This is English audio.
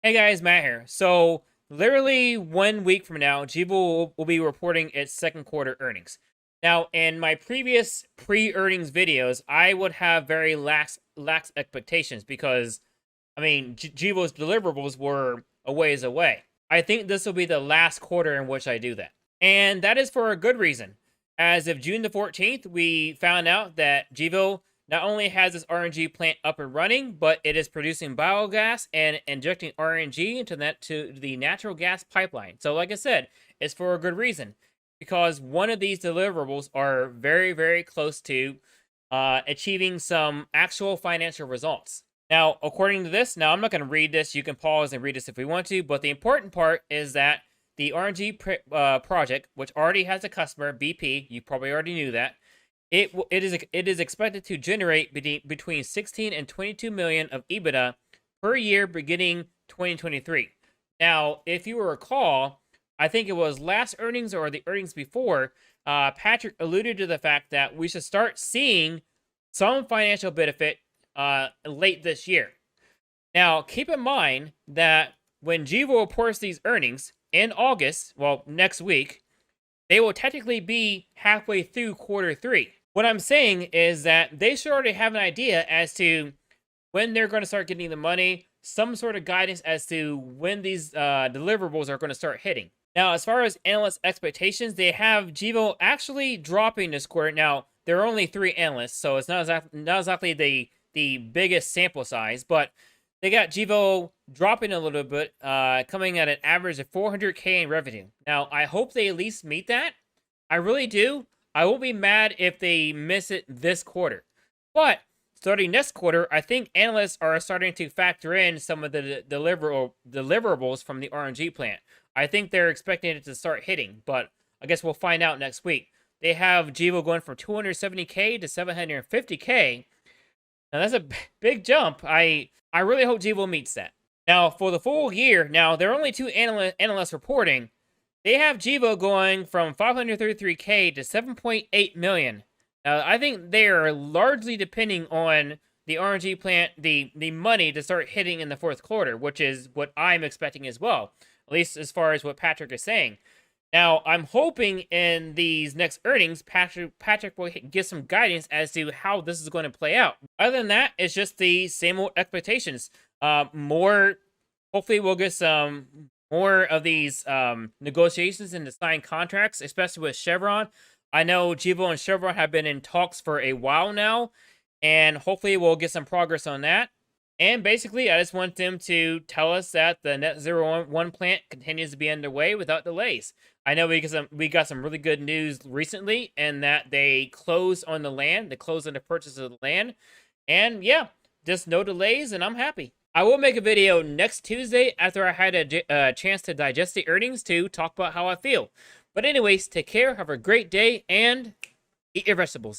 Hey guys, Matt here. So, literally 1 week from now, Gevo will be reporting its second quarter earnings. Now, in my previous pre-earnings videos, I would have very lax expectations because, I mean, Gevo's deliverables were a ways away. I think this will be the last quarter in which I do that. And that is for a good reason. As of June the 14th, we found out that Gevo not only has this RNG plant up and running, but it is producing biogas and injecting RNG to the natural gas pipeline. So, like I said, it's for a good reason because one of these deliverables are very close to achieving some actual financial results. Now, according to this, now I'm not going to read this. You can pause and read this if we want to, but the important part is that the RNG project, which already has a customer, BP, you probably already knew that, it is expected to generate between 16 and 22 million of EBITDA per year beginning 2023. Now, if you recall, I think it was last earnings or the earnings before, Patrick alluded to the fact that we should start seeing some financial benefit late this year. Now, keep in mind that when Gevo reports these earnings in August, well, next week, they will technically be halfway through quarter three. What I'm saying is that they should already have an idea as to when they're going to start getting the money, some sort of guidance as to when these deliverables are going to start hitting. Now, as far as analyst expectations, they have Gevo actually dropping this quarter. Now, there are only 3 analysts, so it's not exactly the biggest sample size, but they got Gevo dropping a little bit, coming at an average of 400K in revenue. Now, I hope they at least meet that. I really do. I won't be mad if they miss it this quarter. But starting next quarter, I think analysts are starting to factor in some of the deliverables from the RNG plant. I think they're expecting it to start hitting, but I guess we'll find out next week. They have Gevo going from 270K to 750K. Now, that's a big jump. I really hope Gevo meets that. Now, for the full year, now, there are only 2 analysts reporting. They have Gevo going from 533K to 7.8 million. Now, I think they are largely depending on the RNG plant, the money to start hitting in the fourth quarter, which is what I'm expecting as well, at least as far as what Patrick is saying. Now, I'm hoping in these next earnings, Patrick will get some guidance as to how this is going to play out. Other than that, it's just the same old expectations. Hopefully we'll get some more of these negotiations and the signed contracts, especially with Chevron. I know Gevo and Chevron have been in talks for a while now, and hopefully we'll get some progress on that. And basically, I just want them to tell us that the Net Zero 1 plant continues to be underway without delays. I know we got some really good news recently, and that they closed on the land, they closed on the purchase of the land, and yeah, just no delays, and I'm happy. I will make a video next Tuesday after I had a chance to digest the earnings to talk about how I feel. But anyways, take care, have a great day, and eat your vegetables.